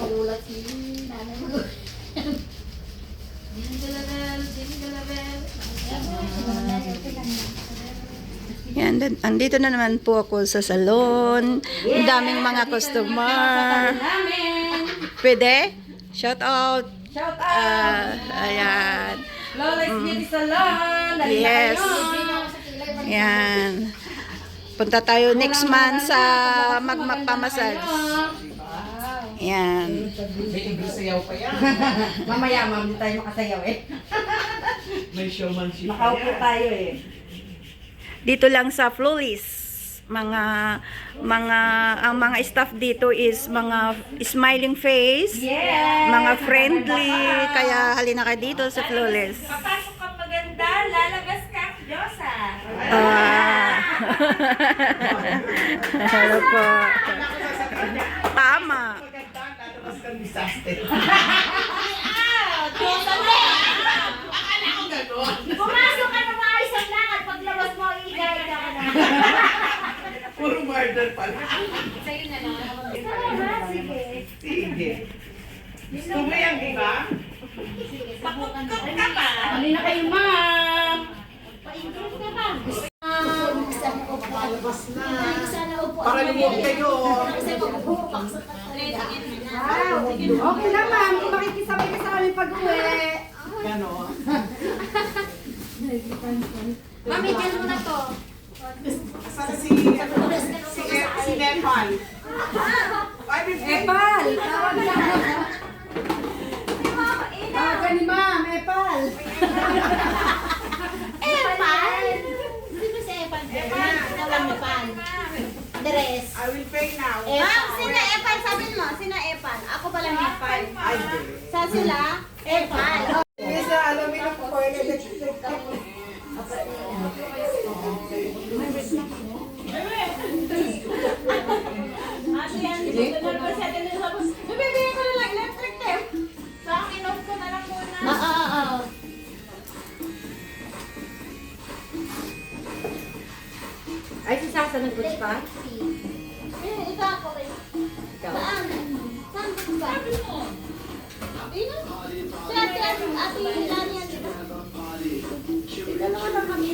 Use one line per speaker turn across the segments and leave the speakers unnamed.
Nagulat si nanay mo.
Jingle bell, jingle bell.
Yan, andito na naman po ako sa salon. Ang daming mga customer. Pwede? Shout out.
Shout out!
Ayan.
Flawless Beauty Salon! Dali na
Yes.
kayo!
Yan. Punta tayo next month sa magmapamassage. Yan.
May sayaw pa yan.
Mamaya, ma'am, di tayo makasayaw eh.
May showmanship pa
Nakaupo
yan.
tayo eh.
Dito lang sa Flawless. Ang mga staff dito is mga smiling face,
Yes!
mga friendly, kaya halina ka dito sa Flawless.
Papasok ka maganda, lalabas ka, Diyosa!
Hello po. Tama.
Maganda, lalabas kang disaster.
Diyosa na!
Akala ko gano'n.
Pumasok ka na maayos ang lakad, paglabas mo, igay ka na.
Puro murder pala.
Sa'yo na lang. Sige.
Sige. Gusto mo yan, di ba?
Pakukap ka pa. Halina kayo, ma'am. Pa-improve ka ba?
Sana upo.
Palabas na.
Sana upo.
Para lumuwag kayo.
Kasi magbupak sa
Okay na, ma'am. Kung makikisabay ka sa amin pag-uwi.
Ganon.
Ma'am, i-gel mo na to.
Sana si Nepal. Ay,
Epal! Tawag na. Tawagan ni ma'am, Epal.
Epal? Hindi ba si Epal? Epal. Tawag ni Pan. Dress.
I will pay now.
Ma'am, sina Epal? Sabi mo, sina Epal? Ako pala Epal.
Ay, di.
Sa sila? Epal.
Hindi sa alamin ako po.
Bibigyan ko na lang electric tape. So, ang inom ko na lang muna.
Oo.
Ay, si Sasa nag-goods pa?
Ito ako rin. Saan? Saan ba? Ino? Sila ate Hilani yan, di ba? Dalawa lang kami.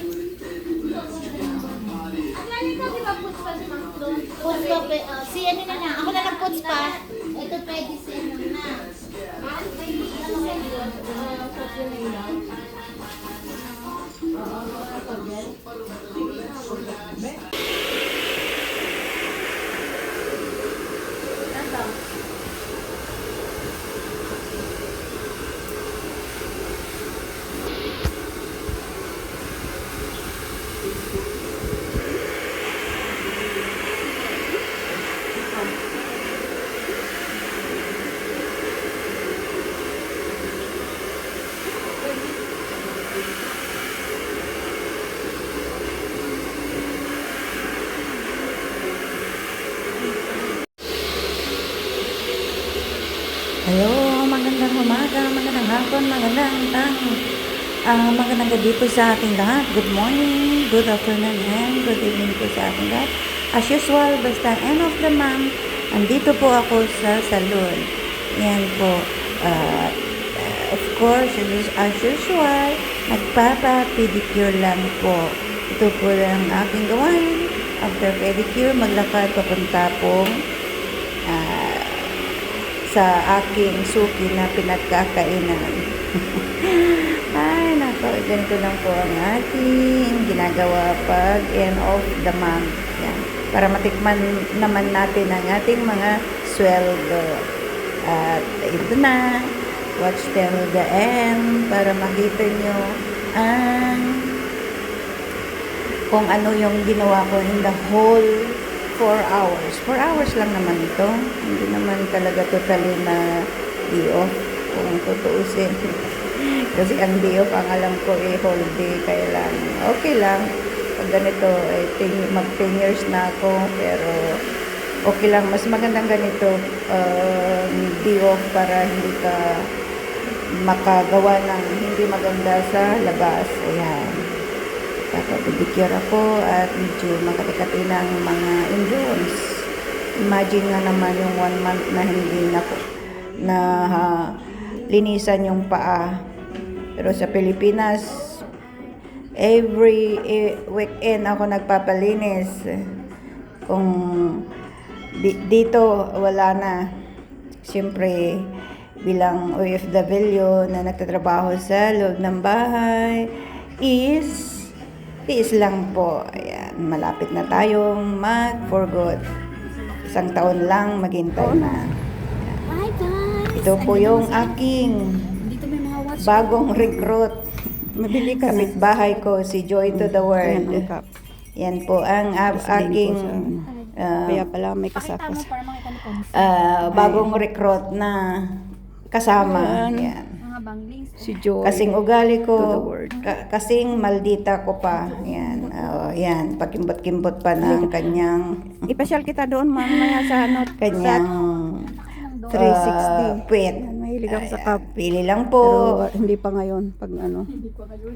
Ang lali ka, di ba, puts pa si Ma'am Flo? Puts pa, si ano na lang. Ako na lang puts pa. Ito pwede si ano na.
Hello, magandang umaga, magandang hapon, magandang gabi po sa ating lahat. Good morning, good afternoon, and good evening po sa ating lahat. As usual, basta end of the month, andito po ako sa salon. Yan po. Of course, as usual, nagpapa-pedicure lang po. Ito po lang aking gawain. After pedicure, maglakad papunta pong sa aking suki na pinagkakainan. Ay, nako, ganito lang po ang aking ginagawa pag end of the month. Yan. Para matikman naman natin ang ating mga sweldo. At ito na, watch till the end para makita nyo ang kung ano yung ginawa ko in the whole 4 hours. 4 hours lang naman ito. Hindi naman talaga totally na day off kung tutuusin. Kasi ang day off, ang alam ko whole day. Kaya lang, okay lang. Pag ganito, mag 10 years na ako. Pero okay lang. Mas magandang ganito day off para hindi ka makagawa ng hindi maganda sa labas. Ayan. Kapapidicure ako at medyo makatikati ng mga endurance. Imagine nga naman yung 1 month na hindi na na linisan yung paa. Pero sa Pilipinas, every weekend ako nagpapalinis. Kung dito wala na. Siyempre, bilang OFW na nagtatrabaho sa loob ng bahay, tiis lang po. Ayan, malapit na tayong mag-for good. 1 taon lang, maghintay na.
Hi guys!
Ito po yung aking
Dito may mga watch.
bagong recruit.
Mabili ka.
Kapitbahay ko, si Joy to the World.
Ayan ang cup.
Yan po ang aking
Kaya pala may
Pakita mo
kasakos.
para makita ni Pons.
bagong recruit na kasama.
Ayan.
Yan.
Mga banglings.
Si Joy.
Kasing ugali
To the
ko,
World.
kasing maldita ko pa. Yan. Yan, pakimbot-kimbot pa ng kanyang
Ipasyal kita doon mamaya sa ano.
kanyang
360.
puwet.
Ayan, mahilig ako sa cup.
Pili lang po.
Pero hindi pa ngayon pag ano.
Hindi pa ngayon.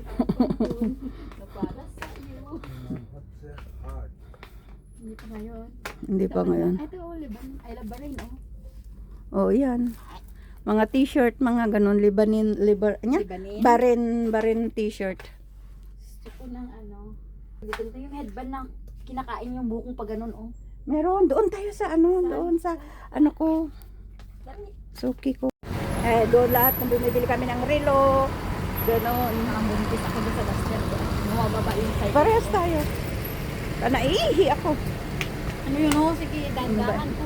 Hindi pa ngayon.
Ito oh, Liban. I love Bahrain oh.
Oh, yan. Mga t-shirt, mga ganun,
Libanin?
Barin t-shirt.
Gusto ko ng ano. Dito yung headband na kinakain yung bukong pag ganun oh.
Meron, doon tayo sa ano, doon sa ano ko, suki ko. Doon lahat nung bumibili kami ng relo, gano'n.
Nakambuntis ako doon sa duster ko. Bumababa yung side.
Parehas tayo. Naiihi ako.
Ano yun oh? Sige, dandahan ko.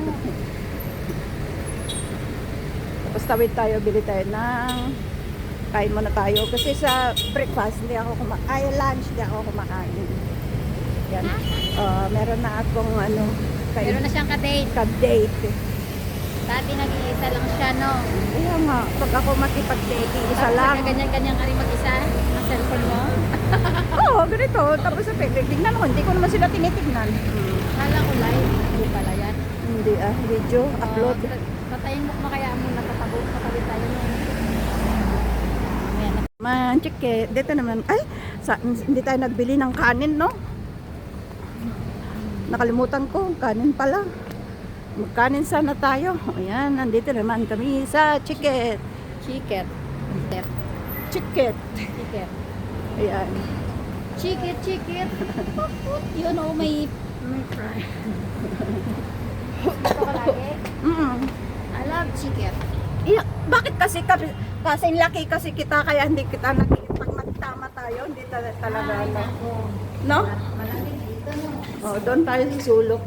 Tapos tawid tayo, bili tayo ng, kain muna tayo. Kasi sa breakfast, hindi ako kumakain. Lunch, hindi ako kumakain. Yan. Meron na akong ano,
Meron na siyang ka-date.
ka-date.
Dati nag-iisa lang siya no.
Kaya nga, pag ako makipag-date, isa lang.
Ganyan-ganyan ka rin mag-isa. Ang cellphone mo.
Oo, ganito. Tapos sa tignan ko, hindi ko naman sila tinitignan.
Kala ko live. Hindi pala yan.
Hindi video, upload.
Patayin mo kaya muna katabi tayo no. Ayan.
Man, chike, dito naman, hindi tayo nagbili ng kanin, no? Nakalimutan ko, kanin pala. Magkanin sana tayo. Ayan, nandito naman kami sa Chiket.
Chiket.
Chiket.
Chiket.
Ayan.
Chiket. Yun oh, may fry. Gusto ko lagi. I love chiket.
Yeah, bakit kasi kasing laki kasi kita kaya hindi kita nakikita pag magtama tayo, hindi talaga
Ay,
ano.
nako.
No?
Malaki dito no.
Oh, doon tayo sa sulok.